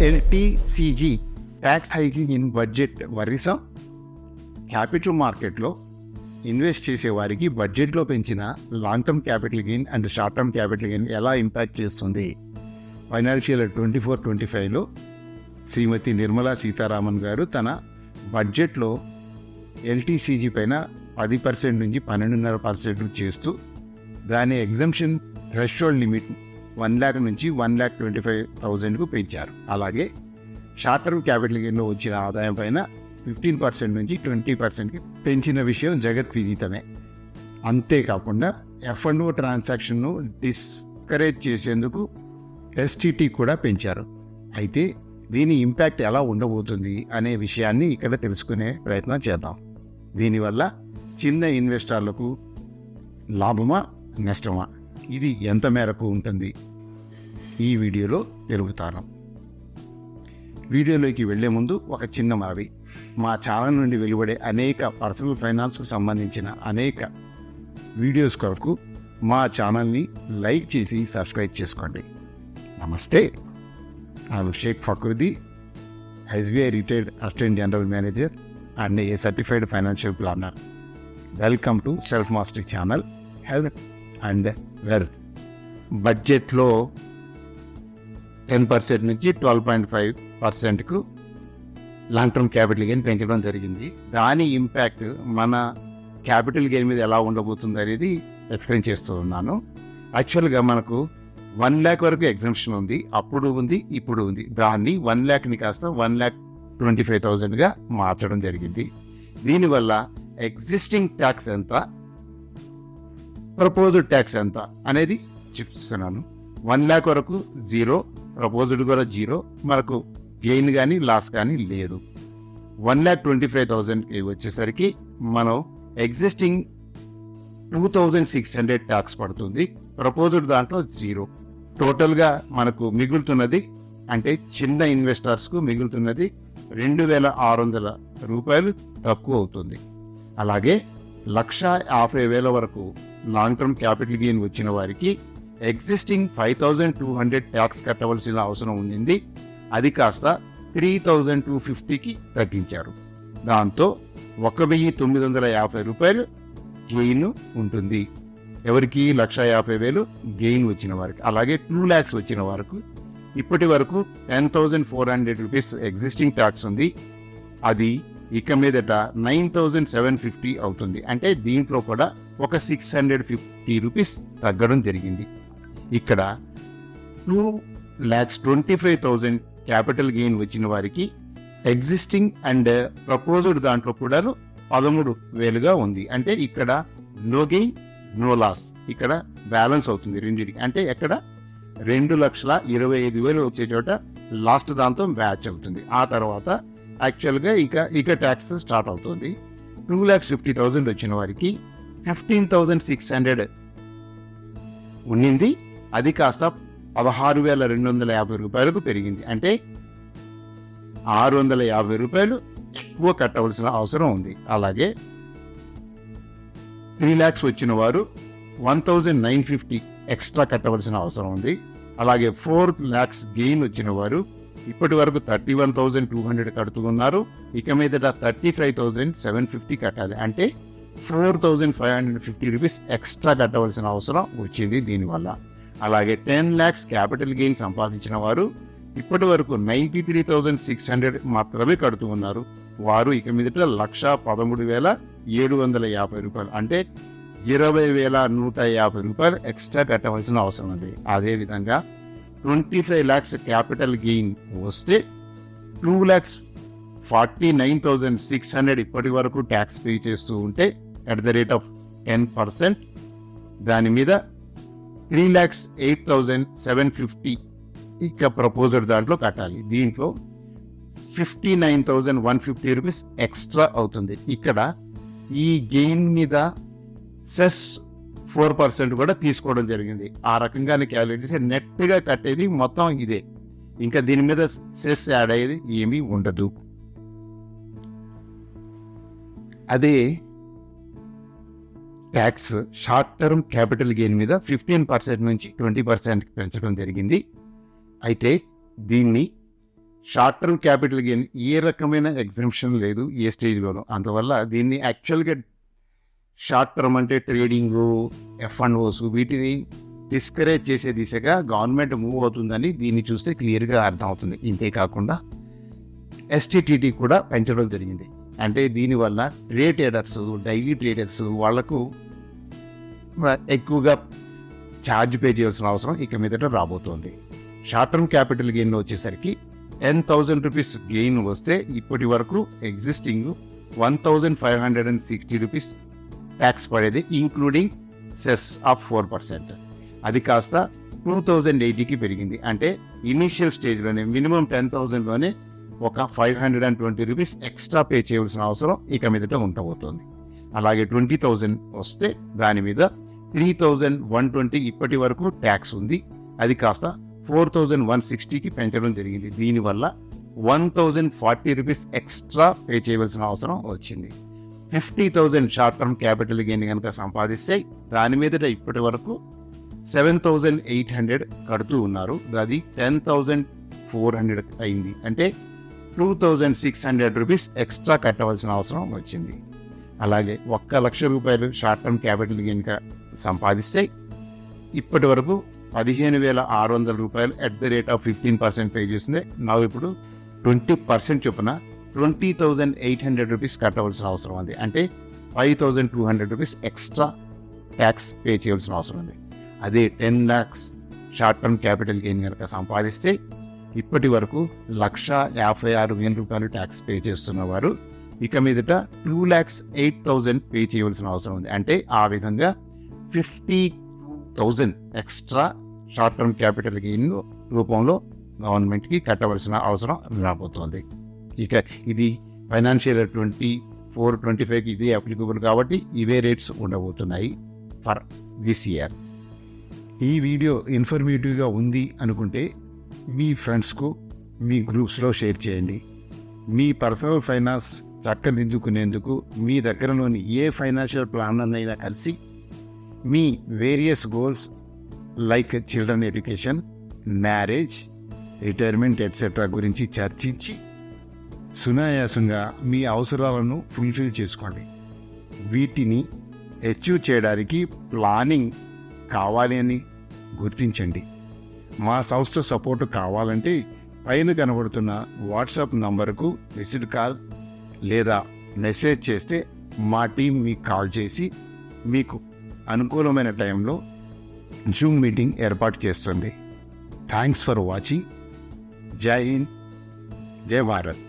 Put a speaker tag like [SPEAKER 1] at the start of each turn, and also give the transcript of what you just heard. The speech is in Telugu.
[SPEAKER 1] LTCG tax hiking in budget వరిసం. క్యాపిటల్ మార్కెట్లో ఇన్వెస్ట్ చేసే వారికి బడ్జెట్లో పెంచిన long term capital gain and short term capital gain ఎలా ఇంపాక్ట్ చేస్తుంది? ఫైనాన్షియల్ 24-25లో శ్రీమతి నిర్మలా సీతారామన్ గారు తన బడ్జెట్లో LTCG పైన 10% నుంచి 12.5% చేస్తూ దాని ఎగ్జంప్షన్ థ్రెషోల్డ్ లిమిట్ 1 lakh నుంచి 1,25,000కు పెంచారు. అలాగే షార్ట్ టర్మ్ క్యాపిటల్ గెయిన్లో వచ్చిన ఆదాయం పైన 15% నుంచి 20%కి పెంచిన విషయం జగత్ విదితమే. అంతేకాకుండా F&O ట్రాన్సాక్షన్ను డిస్కరేజ్ చేసేందుకు STT కూడా పెంచారు. అయితే దీని ఇంపాక్ట్ ఎలా ఉండబోతుంది అనే విషయాన్ని ఇక్కడ తెలుసుకునే ప్రయత్నం చేద్దాం. దీనివల్ల చిన్న ఇన్వెస్టర్లకు లాభమా నష్టమా, ఇది ఎంత మేరకు ఉంటుంది, ఈ వీడియోలో తెలుపుతాను. వీడియోలోకి వెళ్లే ముందు ఒక చిన్న మనవి. మా ఛానల్ నుండి వెలువడే అనేక పర్సనల్ ఫైనాన్స్కు సంబంధించిన అనేక వీడియోస్ కొరకు మా ఛానల్ని లైక్ చేసి సబ్స్క్రైబ్ చేసుకోండి. నమస్తే, I'm Shaik Fakruddin, SBI retired assistant general manager and a certified financial planner. Welcome to self mastery channel health and wealth. బడ్జెట్లో 10% నుంచి 12.5%కు లాంగ్ టర్మ్ క్యాపిటల్ గెయిన్ పెంచడం జరిగింది. దాని ఇంపాక్ట్ మన క్యాపిటల్ గెయిన్ మీద ఎలా ఉండబోతుంది అనేది ఎక్స్ప్లెయిన్ చేస్తూ ఉన్నాను. యాక్చువల్గా మనకు 1 lakh వరకు ఎగ్జంప్షన్ ఉంది, అప్పుడు ఉంది, ఇప్పుడు ఉంది. దాన్ని 1 lakhని కాస్త 1,25,000గా మార్చడం జరిగింది. దీనివల్ల ఎగ్జిస్టింగ్ ట్యాక్స్ ఎంత, ప్రపోజ్డ్ ట్యాక్స్ ఎంత అనేది చూపిస్తున్నాను. 1 lakh వరకు 0, ప్రపోజ్డ్ కూడా 0, మనకు గెయిన్ కానీ లాస్ కానీ లేదు. 1,25,000కి వచ్చేసరికి మనం ఎగ్జిస్టింగ్ 2,600 ట్యాక్స్ పడుతుంది, ప్రపోజ్డ్ దాంట్లో 0. టోటల్గా మనకు మిగులుతున్నది, అంటే చిన్న ఇన్వెస్టర్స్కు మిగులుతున్నది 2,600 రూపాయలు తక్కువ అవుతుంది. అలాగే 1,50,000 వరకు లాంగ్ టర్మ్ క్యాపిటల్ గెయిన్ వచ్చిన వారికి ఎగ్జిస్టింగ్ 5,200 ట్యాక్స్ కట్టవలసిన అవసరం ఉండింది. అది కాస్త 3,250కి తగ్గించారు. దాంతో 1,950 రూపాయలు గెయిన్ ఉంటుంది. ఎవరికి? 1,50,000 గెయిన్ వచ్చిన వారికి. అలాగే 2 lakhs వచ్చిన వరకు ఇప్పటి వరకు 10,400 రూపీస్ ఎగ్జిస్టింగ్ ట్యాక్స్ ఉంది. అది ఇక మీదట 9,750 అవుతుంది. అంటే దీంట్లో కూడా ఒక 650 రూపీస్ తగ్గడం జరిగింది. ఇక్కడ 2,25,000 క్యాపిటల్ గెయిన్ వచ్చిన వారికి ఎగ్జిస్టింగ్ అండ్ ప్రపోజ్డ్ దాంట్లో కూడా 13,000గా ఉంది. అంటే ఇక్కడ నో గెయిన్ నో లాస్, ఇక్కడ బ్యాలెన్స్ అవుతుంది రెండింటికి. అంటే ఎక్కడ 2,25,000 వచ్చే చోట లాస్ట్ దాంతో మ్యాచ్ అవుతుంది. ఆ తర్వాత యాక్చువల్గా ఇక ట్యాక్స్ స్టార్ట్ అవుతుంది. 2,50,000 వచ్చిన వారికి 15,600 ఉన్నింది. అది కాస్త 16,250 రూపాయలకు పెరిగింది. అంటే 650 రూపాయలు ఎక్కువ కట్టవలసిన అవసరం ఉంది. అలాగే 3 lakhs వచ్చిన వారు 1,950 ఎక్స్ట్రా కట్టవలసిన అవసరం ఉంది. అలాగే 4 lakhs గెయిన్ వచ్చిన వారు ఇప్పటి వరకు 31,200 కడుతున్నారు. ఇక మీదట 35,750 కట్టాలి. అంటే 4,550 రూపీస్ ఎక్స్ట్రా కట్టవలసిన అవసరం వచ్చింది దీనివల్ల. అలాగే 10 lakhs క్యాపిటల్ గెయిన్ సంపాదించిన వారు ఇప్పటి వరకు 93,600 మాత్రమే కడుతూ ఉన్నారు. వారు ఇక మీదట 1,13,750 రూపాయలు, అంటే 20,150 రూపాయలు ఎక్స్ట్రా కట్టవలసిన అవసరం ఉంది. అదేవిధంగా 25 lakhs క్యాపిటల్ గెయిన్ వస్తే 2,49,600 ఇప్పటి వరకు ట్యాక్స్ పే చేస్తూ ఉంటే at the rate of 10%, దాని మీద 3,08,750 ఇక ప్రపోజల్ దాంట్లో కట్టాలి. దీంట్లో 59,150 రూపీస్ ఎక్స్ట్రా అవుతుంది. ఇక్కడ ఈ గెయిన్ మీద సెస్ 4% కూడా తీసుకోవడం జరిగింది. ఆ రకంగానే క్యాలిక్యులేట్ చేసి నెట్గా కట్టేది మొత్తం ఇదే. ఇంకా దీని మీద సెస్ యాడ్ అయ్యేది ఏమీ ఉండదు. అదే tax short term capital gain మీద 15% నుంచి 20% పెంచడం జరిగింది. అయితే దీన్ని షార్ట్ టర్మ్ క్యాపిటల్ గెయిన్ ఏ రకమైన ఎగ్జంప్షన్ లేదు ఏ స్టేజ్లోనూ. అందువల్ల దీన్ని యాక్చువల్గా షార్ట్ టర్మ్ అంటే ట్రేడింగ్, F&Os వీటిని డిస్కరేజ్ చేసే దిశగా గవర్నమెంట్ మూవ్ అవుతుందని దీన్ని చూస్తే క్లియర్గా అర్థమవుతుంది. ఇంతేకాకుండా STT కూడా పెంచడం జరిగింది. అంటే దీనివల్ల ట్రేడర్స్, డైలీ ట్రేడర్స్ వాళ్లకు ఎక్కువగా ఛార్జ్ పే చేయాల్సిన అవసరం ఇక మీదట రాబోతోంది. షార్ట్ టర్మ్ క్యాపిటల్ గెయిన్ వచ్చేసరికి 10,000 రూపీస్ గెయిన్ వస్తే ఇప్పటి వరకు ఎగ్జిస్టింగ్ 1,560 రూపీస్ ట్యాక్స్ పడేది, ఇంక్లూడింగ్ సెస్ ఆఫ్ 4%. అది కాస్త 2,080కి పెరిగింది. అంటే ఇనీషియల్ స్టేజ్లోనే మినిమం 10,000లోనే ఒక 520 రూపీస్ ఎక్స్ట్రా పే చేయవలసిన అవసరం ఇక మీదట ఉండబోతోంది. అలాగే 20,000 వస్తే దాని మీద 3,120 ఇప్పటి వరకు ట్యాక్స్ ఉంది. అది కాస్త 4,160కి పెంచడం జరిగింది. దీనివల్ల 1,040 రూపీస్ ఎక్స్ట్రా పే చేయవలసిన అవసరం వచ్చింది. 50,000 షార్ట్ టర్మ్ క్యాపిటల్ గెయిన్ కనుక సంపాదిస్తే దాని మీద ఇప్పటి వరకు 7,800 కడుతూ ఉన్నారు. అది 10,400 అయింది. అంటే 2,600 రూపీస్ ఎక్స్ట్రా కట్టవలసిన అవసరం వచ్చింది. అలాగే 1,00,000 రూపాయలు షార్ట్ టర్మ్ క్యాపిటల్ గెయిన్ సంపాదిస్తే ఇప్పటి వరకు 15,600 రూపాయలు @15% పే చేసింది. నా ఇప్పుడు 20% చొప్పున 20,800 రూపీస్ కట్టవలసిన అవసరం ఉంది. అంటే 5,200 రూపీస్ ఎక్స్ట్రా ట్యాక్స్ పే చేయవలసిన అవసరం ఉంది. అదే 10 lakhs short term capital gain కనుక సంపాదిస్తే ఇప్పటి వరకు 1,56,000 రూపాయలు ట్యాక్స్ పే చేస్తున్న వారు ఇక మీదట 2,08,000 పే చేయవలసిన అవసరం ఉంది. అంటే ఆ విధంగా 52,000 extra short term capital gain రూపంలో గవర్నమెంట్కి కట్టవలసిన అవసరం రాబోతోంది. ఇక ఇది ఫైనాన్షియల్ 24-25కి ఇదే అప్లికబుల్ కాబట్టి ఇవే రేట్స్ ఉండబోతున్నాయి ఫర్ దిస్ ఇయర్. ఈ వీడియో ఇన్ఫర్మేటివ్గా ఉంది అనుకుంటే మీ ఫ్రెండ్స్కు మీ గ్రూప్స్లో షేర్ చేయండి. మీ పర్సనల్ ఫైనాన్స్ చక్కదిద్దుకునేందుకు మీ దగ్గరలోని ఏ ఫైనాన్షియల్ ప్లానర్నైనా కలిసి మీ various goals like children education, marriage, retirement etcetera గురించి చర్చించి సునాయాసంగా మీ అవసరాలను ఫుల్ఫిల్ చేసుకోండి. వీటిని అచీవ్ చేయడానికి ప్లానింగ్ కావాలి అని గుర్తించండి. మా సంస్థ సపోర్టు కావాలంటే పైన కనబడుతున్న వాట్సాప్ నంబరుకు మిస్డ్ కాల్ లేదా మెసేజ్ చేస్తే మా టీం మీకు కాల్ చేసి మీకు అనుకూలమైన టైంలో జూమ్ మీటింగ్ ఏర్పాటు చేస్తుంది. Thanks for watching. జై హింద్, జై భారత్.